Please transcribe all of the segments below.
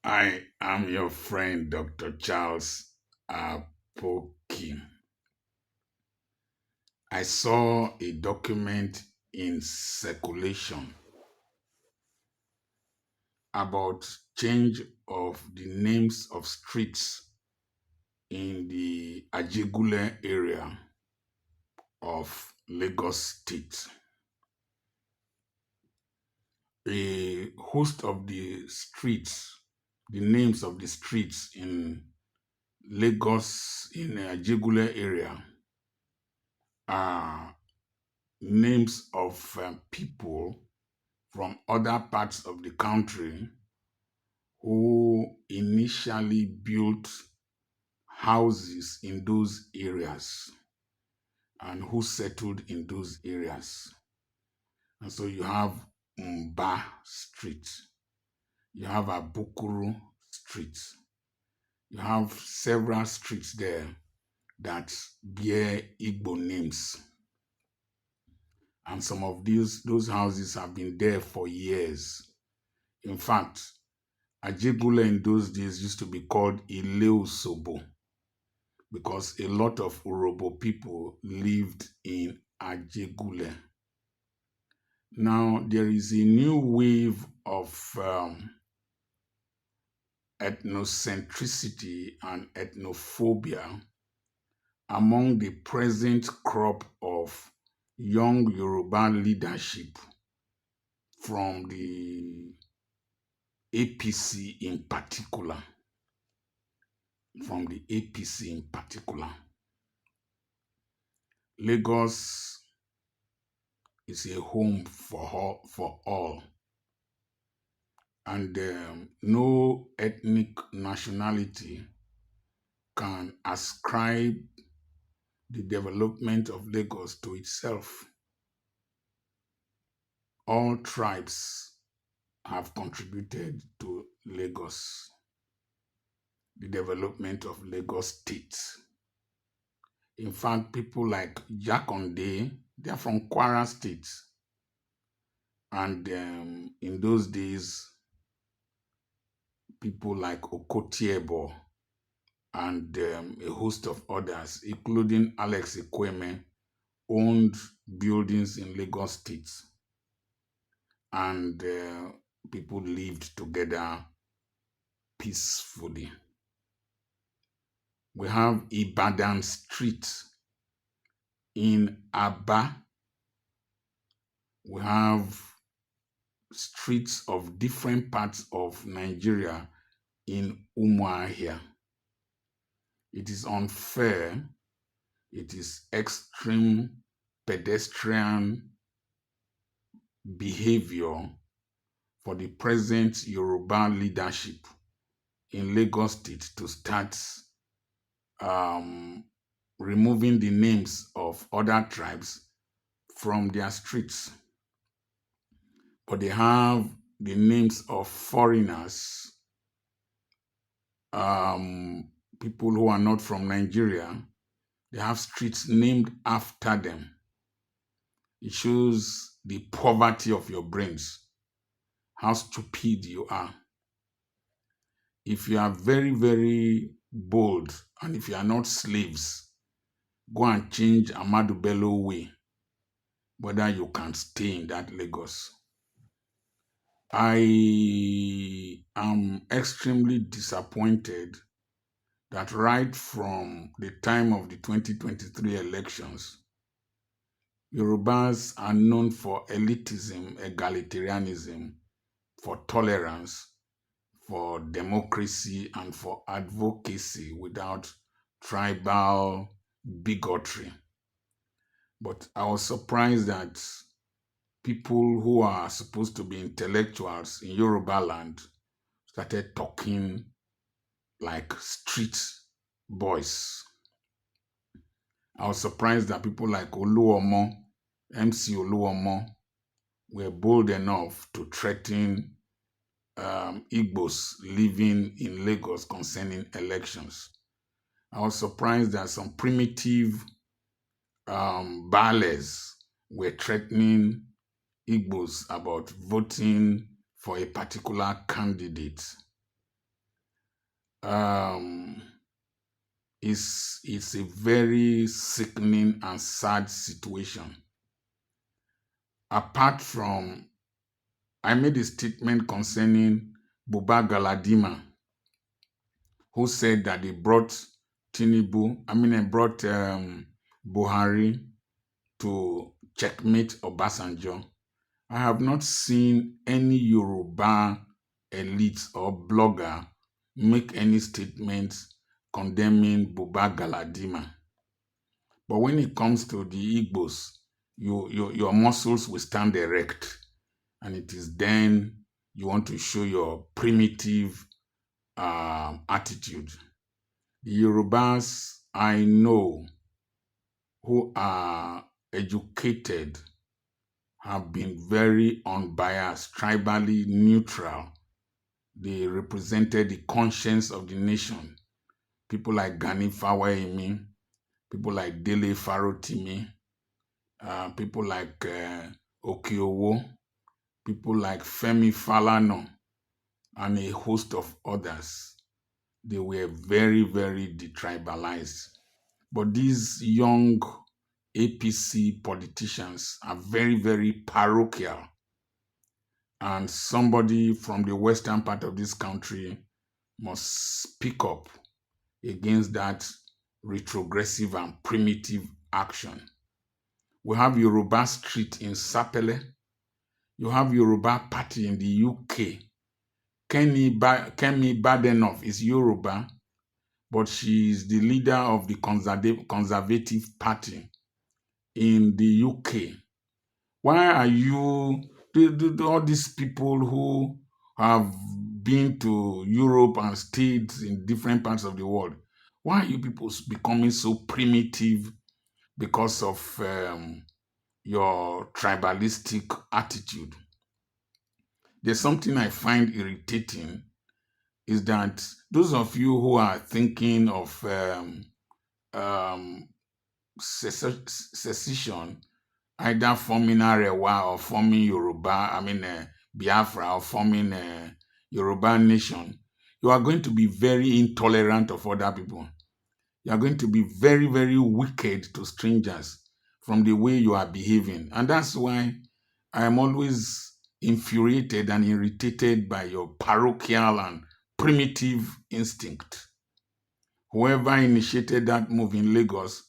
I am your friend, Dr. Charles Apoki. I saw a document in circulation about change of the names of streets in the Ajegunle area of Lagos State. A host of the names of the streets in Lagos, in the Ajegunle area, are names of people from other parts of the country who initially built houses in those areas and who settled in those areas. And so you have Mba Street, you have Abukuru Street, you have several streets there that bear Igbo names. And some of those houses have been there for years. In fact, Ajegunle in those days used to be called Ileusobo because a lot of Urobo people lived in Ajegunle. Now, there is a new wave of ethnocentricity and ethnophobia among the present crop of young Yoruba leadership from the APC in particular. Lagos is a home for all, and no ethnic nationality can ascribe the development of Lagos to itself. All tribes have contributed to Lagos, the development of Lagos State. In fact, people like Jakonde, they're from Kwara State. And in those days, people like Okotiebo and a host of others, including Alex Ekweme, owned buildings in Lagos State. And people lived together peacefully. We have Ibadan Street in Aba. We have streets of different parts of Nigeria in Umuahia. It is unfair. It is extreme pedestrian behavior for the present Yoruba leadership in Lagos State to start removing the names of other tribes from their streets. But they have the names of foreigners, people who are not from Nigeria. They have streets named after them. It shows the poverty of your brains, how stupid you are. If you are very, very bold, and if you are not slaves, go and change Amadu Bello way, whether you can stay in that Lagos. I am extremely disappointed that right from the time of the 2023 elections, Yorubas are known for elitism, egalitarianism, for tolerance, for democracy, and for advocacy without tribal bigotry. But I was surprised that people who are supposed to be intellectuals in Yoruba land started talking like street boys. I was surprised that people like Oluomo, MC Oluomo, were bold enough to threaten Igbos living in Lagos concerning elections. I was surprised that some primitive Bales were threatening Igbos about voting for a particular candidate. um, is a very sickening and sad situation. Apart from, I made a statement concerning Buba Galadima, who said that they brought Buhari to checkmate Obasanjo. I have not seen any Yoruba elite or blogger make any statements condemning Buba Galadima. But when it comes to the Igbos, your muscles will stand erect, and it is then you want to show your primitive attitude. The Yorubas I know who are educated have been very unbiased, tribally neutral. They represented the conscience of the nation. People like Gani Fawehinmi, people like Dele Farotimi, people like Okiowo, people like Femi Falana, and a host of others. They were very, very detribalized. But these young APC politicians are very, very parochial. And somebody from the western part of this country must speak up against that retrogressive and primitive action. We have Yoruba Street in Sapele. You have Yoruba Party in the UK. Kemi Badenoch is Yoruba, but she is the leader of the Conservative Party in the UK. Why are you, all these people who have been to Europe and stayed in different parts of the world, why are you people becoming so primitive because of your tribalistic attitude? There's something I find irritating, is that those of you who are thinking of secession, either forming Arewa or forming Yoruba, Biafra, or forming Yoruba nation, you are going to be very intolerant of other people. You are going to be very, very wicked to strangers from the way you are behaving. And that's why I am always infuriated and irritated by your parochial and primitive instinct. Whoever initiated that move in Lagos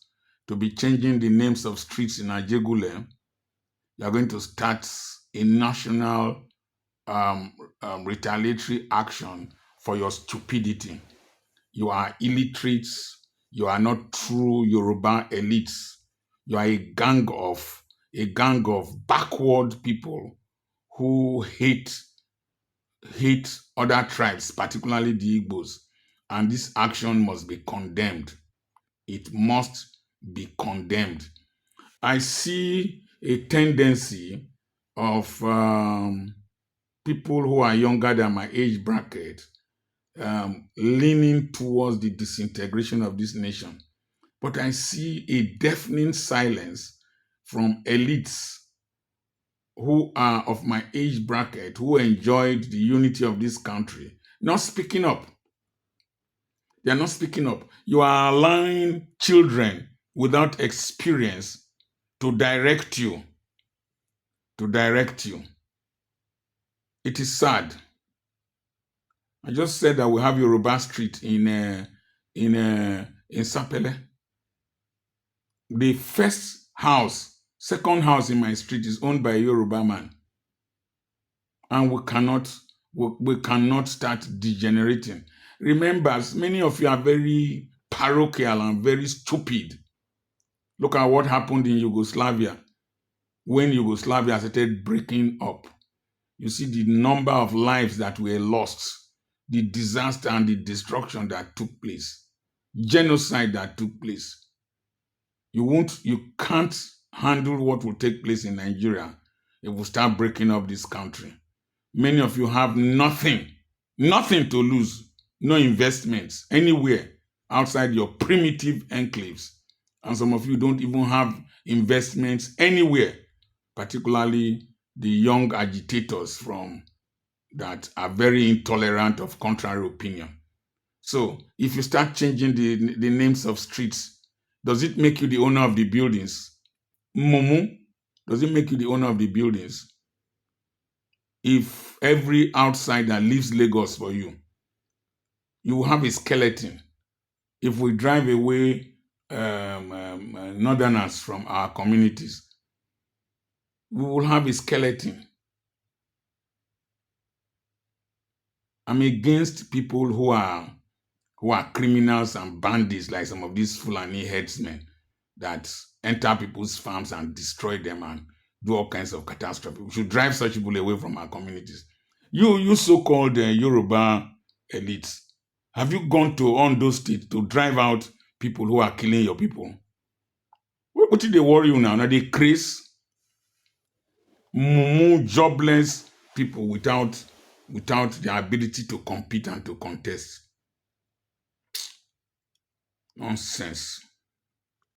to be changing the names of streets in Ajegunle, you are going to start a national retaliatory action for your stupidity. You are illiterates. You are not true Yoruba elites. You are a gang of backward people who hate other tribes, particularly the Igbos. And this action must be condemned. It must be condemned. I see a tendency of people who are younger than my age bracket leaning towards the disintegration of this nation. But I see a deafening silence from elites who are of my age bracket, who enjoyed the unity of this country, not speaking up. They are not speaking up. You are allowing children without experience to direct you. It is sad. I just said that we have Yoruba Street in Sapele. The second house in my street is owned by a Yoruba man. And we cannot start degenerating. Remember, many of you are very parochial and very stupid. Look at what happened in Yugoslavia when Yugoslavia started breaking up. You see the number of lives that were lost, the disaster and the destruction that took place, genocide that took place. You can't handle what will take place in Nigeria if we start breaking up this country. Many of you have nothing to lose, no investments anywhere outside your primitive enclaves. And some of you don't even have investments anywhere, particularly the young agitators that are very intolerant of contrary opinion. So if you start changing the names of streets, does it make you the owner of the buildings? Mumu, does it make you the owner of the buildings? If every outsider leaves Lagos for you, you will have a skeleton. If we drive away northerners from our communities, we will have a skeleton. I'm against people who are criminals and bandits, like some of these Fulani headsmen that enter people's farms and destroy them and do all kinds of catastrophe. We should drive such people away from our communities. You so-called Yoruba elites, have you gone to Ondo State to drive out people who are killing your people? What did they worry you now? Now they craze, jobless people without the ability to compete and to contest. Nonsense.